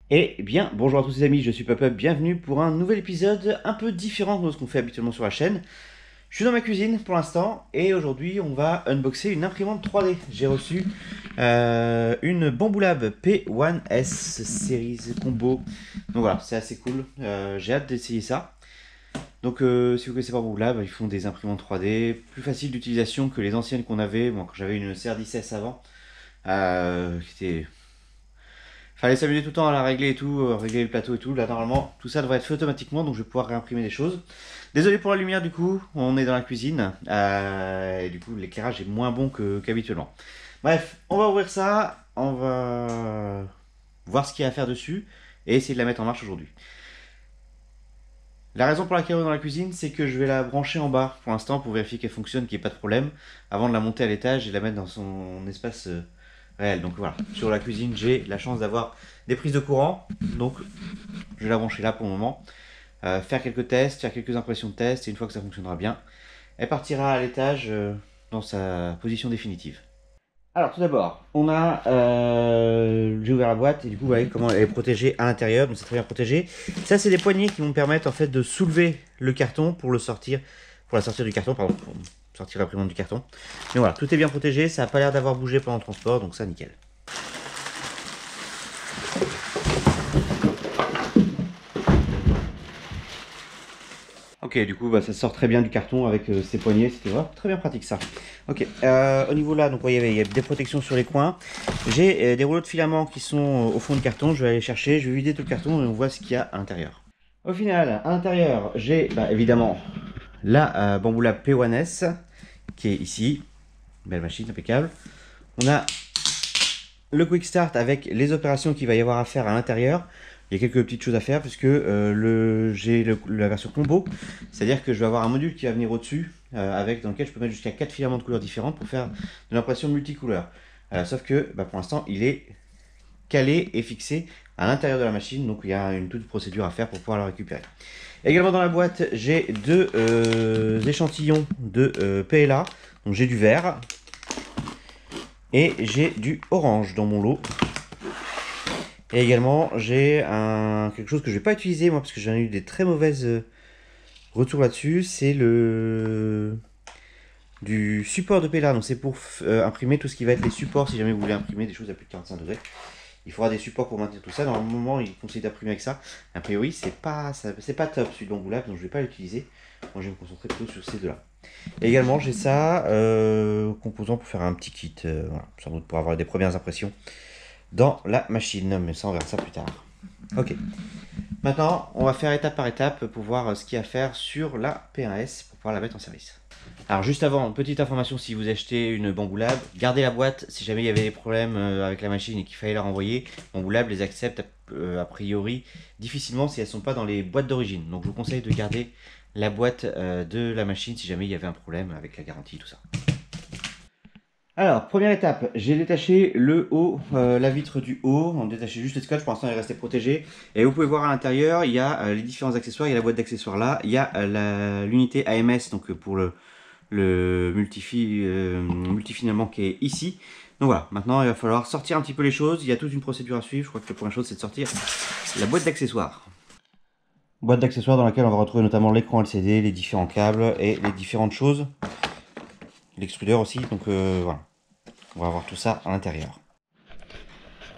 Eh bien, bonjour à tous les amis, je suis Pop-Up, bienvenue pour un nouvel épisode un peu différent de ce qu'on fait habituellement sur la chaîne. Je suis dans ma cuisine pour l'instant et aujourd'hui on va unboxer une imprimante 3D. J'ai reçu une Bamboulab P1S Series Combo. Donc voilà, c'est assez cool, j'ai hâte d'essayer ça. Donc si vous connaissez pas Bamboulab, ils font des imprimantes 3D plus faciles d'utilisation que les anciennes qu'on avait. Moi quand j'avais une CR10S avant, qui était fallait s'amuser tout le temps à la régler et tout, régler le plateau et tout. Là, normalement, tout ça devrait être fait automatiquement, donc je vais pouvoir réimprimer des choses. Désolé pour la lumière, du coup, on est dans la cuisine, et du coup, l'éclairage est moins bon qu'habituellement. Bref, on va ouvrir ça, on va voir ce qu'il y a à faire dessus, et essayer de la mettre en marche aujourd'hui. La raison pour laquelle on est dans la cuisine, c'est que je vais la brancher en bas pour l'instant pour vérifier qu'elle fonctionne, qu'il n'y ait pas de problème, avant de la monter à l'étage et la mettre dans son espace réel. Donc voilà, sur la cuisine, j'ai la chance d'avoir des prises de courant, donc je vais la brancher là pour le moment. Faire quelques tests, faire quelques impressions de test, et une fois que ça fonctionnera bien, elle partira à l'étage dans sa position définitive. Alors tout d'abord, j'ai ouvert la boîte et du coup vous voyez comment elle est protégée à l'intérieur, donc c'est très bien protégé. Ça c'est des poignées qui vont me permettre en fait de soulever le carton pour le sortir, pour la sortir du carton, pardon, pour sortir l'imprimante du carton. Mais voilà, tout est bien protégé, ça n'a pas l'air d'avoir bougé pendant le transport, donc ça nickel. Ok, du coup, ça sort très bien du carton avec ces poignées, c'était vraiment très bien pratique ça. Ok, au niveau là, donc vous voyez, il y a des protections sur les coins. J'ai des rouleaux de filaments qui sont au fond du carton, je vais aller chercher, je vais vider tout le carton et on voit ce qu'il y a à l'intérieur. Au final, à l'intérieur, j'ai évidemment la Bamboulab P1S qui est ici, belle machine, impeccable. On a le Quick Start avec les opérations qu'il va y avoir à faire à l'intérieur. Il y a quelques petites choses à faire puisque j'ai la version combo, c'est-à-dire que je vais avoir un module qui va venir au-dessus dans lequel je peux mettre jusqu'à 4 filaments de couleurs différentes pour faire de l'impression multicouleur. Sauf que pour l'instant il est calé et fixé à l'intérieur de la machine, donc il y a une toute procédure à faire pour pouvoir le récupérer. Également dans la boîte j'ai deux échantillons de PLA, donc j'ai du vert et j'ai du orange dans mon lot. Et également, j'ai quelque chose que je ne vais pas utiliser moi parce que j'en ai eu des très mauvaises retours là-dessus. C'est du support de PLA. Donc c'est pour imprimer tout ce qui va être les supports si jamais vous voulez imprimer des choses à plus de 45 degrés. Il faudra des supports pour maintenir tout ça. Dans le moment, il conseille d'imprimer avec ça. A priori, c'est pas top celui d'Angoulave, donc je ne vais pas l'utiliser. Moi, je vais me concentrer plutôt sur ces deux-là. Et également, j'ai ça, composant pour faire un petit kit, voilà, sans doute pour avoir des premières impressions dans la machine, mais ça on verra ça plus tard. Ok, maintenant on va faire étape par étape pour voir ce qu'il y a à faire sur la P1S pour pouvoir la mettre en service. Alors juste avant, petite information, si vous achetez une Bamboulab, gardez la boîte si jamais il y avait des problèmes avec la machine et qu'il fallait la renvoyer. Bamboulab les accepte a priori difficilement si elles ne sont pas dans les boîtes d'origine. Donc je vous conseille de garder la boîte de la machine si jamais il y avait un problème avec la garantie, tout ça. Alors, première étape, j'ai détaché le haut, la vitre du haut, on détachait juste le scotch, pour l'instant il est resté protégé. Et vous pouvez voir à l'intérieur, il y a les différents accessoires, il y a la boîte d'accessoires là, il y a l'unité AMS, donc pour le multifinalement qui est ici. Donc voilà, maintenant il va falloir sortir un petit peu les choses, il y a toute une procédure à suivre, je crois que la première chose c'est de sortir la boîte d'accessoires. Boîte d'accessoires dans laquelle on va retrouver notamment l'écran LCD, les différents câbles et les différentes choses. L'extrudeur aussi, donc voilà. On va avoir tout ça à l'intérieur.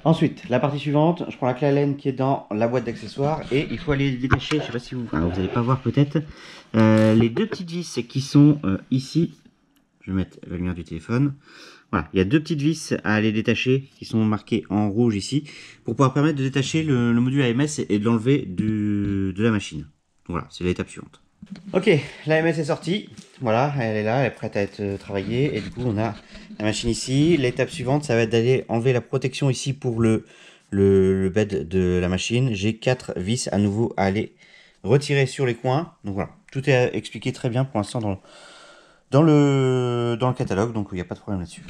Ensuite, la partie suivante, je prends la clé Allen qui est dans la boîte d'accessoires et il faut aller détacher, je sais pas si vous n'allez pas voir peut-être, les deux petites vis qui sont ici. Je vais mettre la lumière du téléphone. Voilà, il y a deux petites vis à aller détacher qui sont marquées en rouge ici pour pouvoir permettre de détacher le module AMS et de l'enlever de la machine. Voilà, c'est l'étape suivante. Ok, l'AMS est sortie, voilà, elle est là, elle est prête à être travaillée, et du coup on a la machine ici. L'étape suivante, ça va être d'aller enlever la protection ici pour le bed de la machine. J'ai 4 vis à nouveau à aller retirer sur les coins, donc voilà, tout est expliqué très bien pour l'instant dans le catalogue, donc il n'y a pas de problème là-dessus.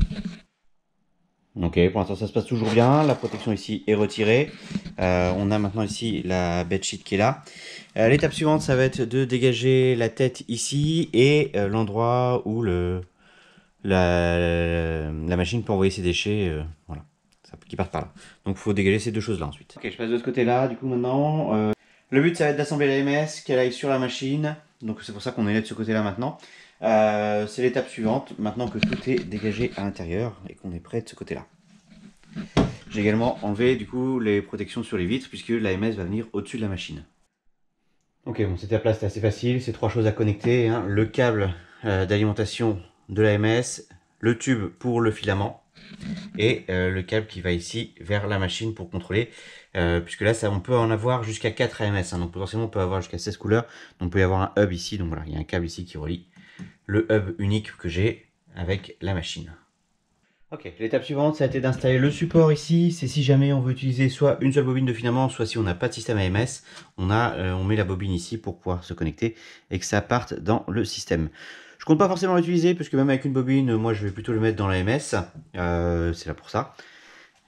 Ok, pour l'instant ça se passe toujours bien, la protection ici est retirée. On a maintenant ici la bedsheet qui est là. L'étape suivante, ça va être de dégager la tête ici et l'endroit où la machine peut envoyer ses déchets. Voilà, qui partent par là. Donc il faut dégager ces deux choses là ensuite. Ok, je passe de ce côté là, du coup maintenant, le but ça va être d'assembler la MS, qu'elle aille sur la machine, donc c'est pour ça qu'on est là de ce côté là maintenant. C'est l'étape suivante, maintenant que tout est dégagé à l'intérieur et qu'on est prêt de ce côté là. J'ai également enlevé du coup les protections sur les vitres puisque la MS va venir au-dessus de la machine. Ok, bon, cette étape-là, c'était assez facile. C'est trois choses à connecter, hein. Le câble d'alimentation de la MS, le tube pour le filament et le câble qui va ici vers la machine pour contrôler. Puisque là, ça, on peut en avoir jusqu'à 4 AMS. Hein, donc potentiellement, on peut avoir jusqu'à 16 couleurs. Donc, on peut y avoir un hub ici. Donc voilà, il y a un câble ici qui relie le hub unique que j'ai avec la machine. Ok, l'étape suivante, ça a été d'installer le support ici. C'est si jamais on veut utiliser soit une seule bobine de filament, soit si on n'a pas de système AMS, on met la bobine ici pour pouvoir se connecter et que ça parte dans le système. Je compte pas forcément l'utiliser, parce que même avec une bobine, moi je vais plutôt le mettre dans l'AMS. C'est là pour ça.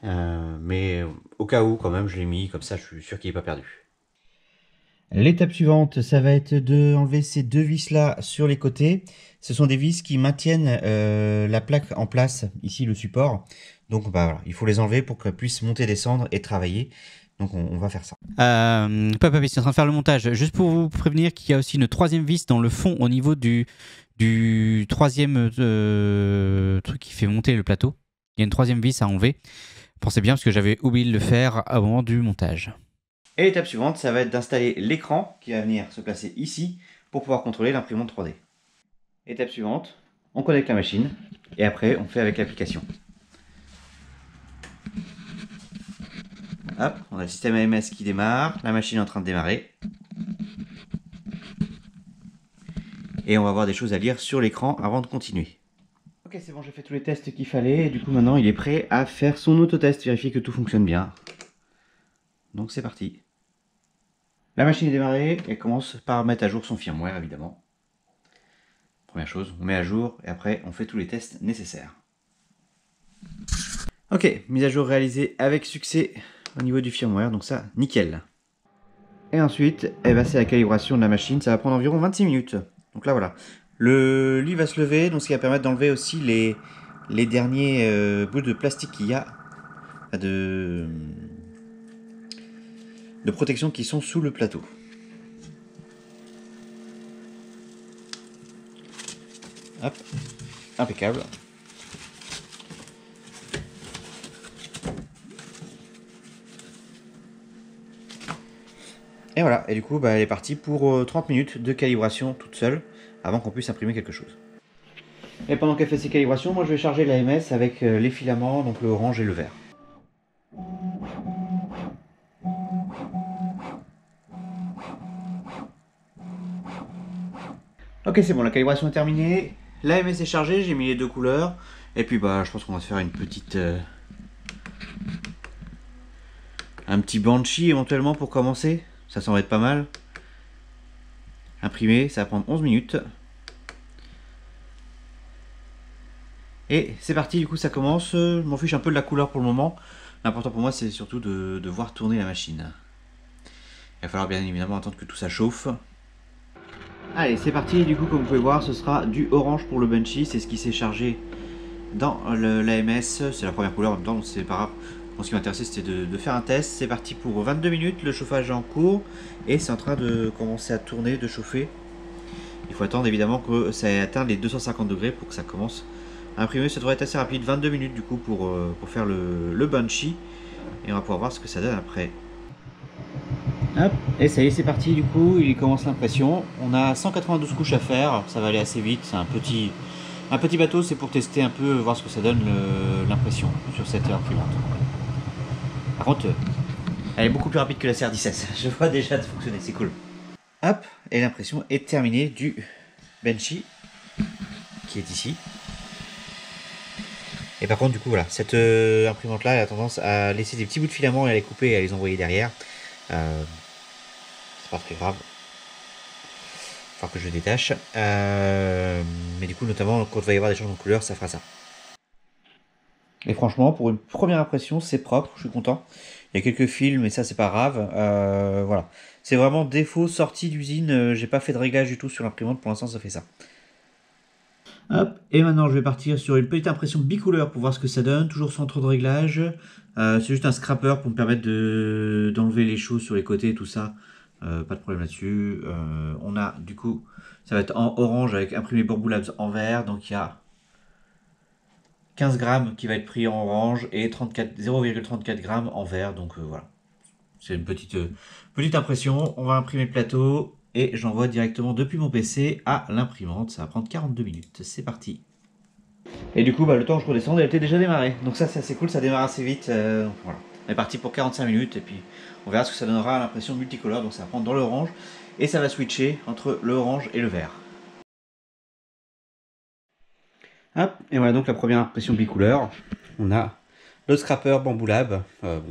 Mais au cas où, quand même, je l'ai mis, comme ça je suis sûr qu'il n'est pas perdu. L'étape suivante, ça va être d'enlever ces deux vis là sur les côtés. Ce sont des vis qui maintiennent la plaque en place, ici le support. Donc bah, voilà, il faut les enlever pour qu'elle puisse monter, descendre et travailler. Donc on va faire ça. Papa, c'est en train de faire le montage. Juste pour vous prévenir qu'il y a aussi une troisième vis dans le fond au niveau du troisième truc qui fait monter le plateau. Il y a une troisième vis à enlever. Pensez bien parce que j'avais oublié de le faire au moment du montage. Et l'étape suivante, ça va être d'installer l'écran qui va venir se placer ici pour pouvoir contrôler l'imprimante 3D. Étape suivante, on connecte la machine et après on fait avec l'application. Hop, on a le système AMS qui démarre, la machine est en train de démarrer. Et on va avoir des choses à lire sur l'écran avant de continuer. Ok, c'est bon, j'ai fait tous les tests qu'il fallait et du coup maintenant il est prêt à faire son autotest, vérifier que tout fonctionne bien. Donc c'est parti. La machine est démarrée et commence par mettre à jour son firmware évidemment. Première chose, on met à jour et après on fait tous les tests nécessaires. Ok, mise à jour réalisée avec succès au niveau du firmware, donc ça, nickel. Et ensuite, c'est la calibration de la machine, ça va prendre environ 26 minutes. Donc là voilà, le lit va se lever, donc ce qui va permettre d'enlever aussi les derniers bouts de plastique qu'il y a, de protection qui sont sous le plateau. Hop, impeccable. Et voilà, et du coup elle est partie pour 30 minutes de calibration toute seule avant qu'on puisse imprimer quelque chose. Et pendant qu'elle fait ses calibrations, moi je vais charger l'AMS avec les filaments, donc le orange et le vert. Ok, c'est bon, la calibration est terminée. L'AMS est chargée, j'ai mis les deux couleurs. Et puis bah je pense qu'on va se faire une petite... un petit Banshee éventuellement pour commencer. Ça va être pas mal. Imprimer, ça va prendre 11 minutes. Et c'est parti, du coup ça commence. Je m'en fiche un peu de la couleur pour le moment. L'important pour moi c'est surtout de voir tourner la machine. Il va falloir bien évidemment attendre que tout ça chauffe. Allez, c'est parti, du coup comme vous pouvez voir ce sera du orange pour le Banshee. C'est ce qui s'est chargé dans l'AMS. C'est la première couleur en même temps, donc c'est pas grave. Ce qui m'intéressait c'était de faire un test. C'est parti pour 22 minutes, le chauffage est en cours. Et c'est en train de commencer à tourner, de chauffer. Il faut attendre évidemment que ça ait atteint les 250 degrés pour que ça commence à imprimer. Ça devrait être assez rapide, 22 minutes du coup pour faire le Banshee. Et on va pouvoir voir ce que ça donne après. Hop, et ça y est, c'est parti du coup, il commence l'impression. On a 192 couches à faire, ça va aller assez vite. C'est un petit bateau, c'est pour tester un peu, voir ce que ça donne l'impression sur cette imprimante. Par contre, elle est beaucoup plus rapide que la CR16. Je vois déjà de fonctionner, c'est cool. Hop, et l'impression est terminée du Banshee qui est ici. Et par contre, du coup, voilà, cette imprimante-là, elle a tendance à laisser des petits bouts de filament et à les couper et à les envoyer derrière. C'est pas très grave. Il va falloir que je détache. Mais du coup, notamment, quand il va y avoir des changements de couleur, ça fera ça. Et franchement, pour une première impression, c'est propre, je suis content. Il y a quelques fils, mais ça, c'est pas grave. Voilà. C'est vraiment défaut sortie d'usine. J'ai pas fait de réglage du tout sur l'imprimante. Pour l'instant, ça fait ça. Hop, et maintenant je vais partir sur une petite impression bicouleur pour voir ce que ça donne, toujours sans trop de réglages. C'est juste un scrapper pour me permettre d'enlever les choses sur les côtés et tout ça. Pas de problème là-dessus. On a du coup, ça va être en orange avec imprimé Bamboo Labs en vert, donc il y a 15 grammes qui va être pris en orange et 0,34 grammes en vert, donc voilà. C'est une petite impression. On va imprimer le plateau et j'envoie directement depuis mon PC à l'imprimante. Ça va prendre 42 minutes. C'est parti. Et du coup, le temps que je redescende, elle était déjà démarrée. Donc ça, c'est assez cool, ça démarre assez vite. Voilà. On est parti pour 45 minutes et puis on verra ce que ça donnera à l'impression multicolore. Donc ça va prendre dans l'orange et ça va switcher entre l'orange et le vert. Hop, et voilà donc la première impression bicouleur. On a le scrapper Bamboo Lab.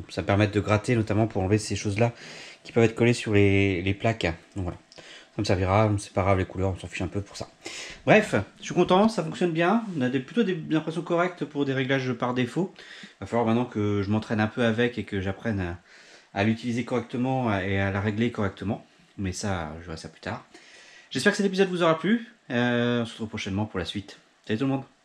Ça permet de gratter notamment pour enlever ces choses-là qui peuvent être collées sur les plaques. Donc voilà, ça me servira, c'est pas grave les couleurs, on s'en fiche un peu pour ça. Bref, je suis content, ça fonctionne bien. On a plutôt des impressions correctes pour des réglages par défaut. Il va falloir maintenant que je m'entraîne un peu avec et que j'apprenne à l'utiliser correctement et à la régler correctement. Mais ça, je verrai ça plus tard. J'espère que cet épisode vous aura plu. On se retrouve prochainement pour la suite. Salut tout le monde!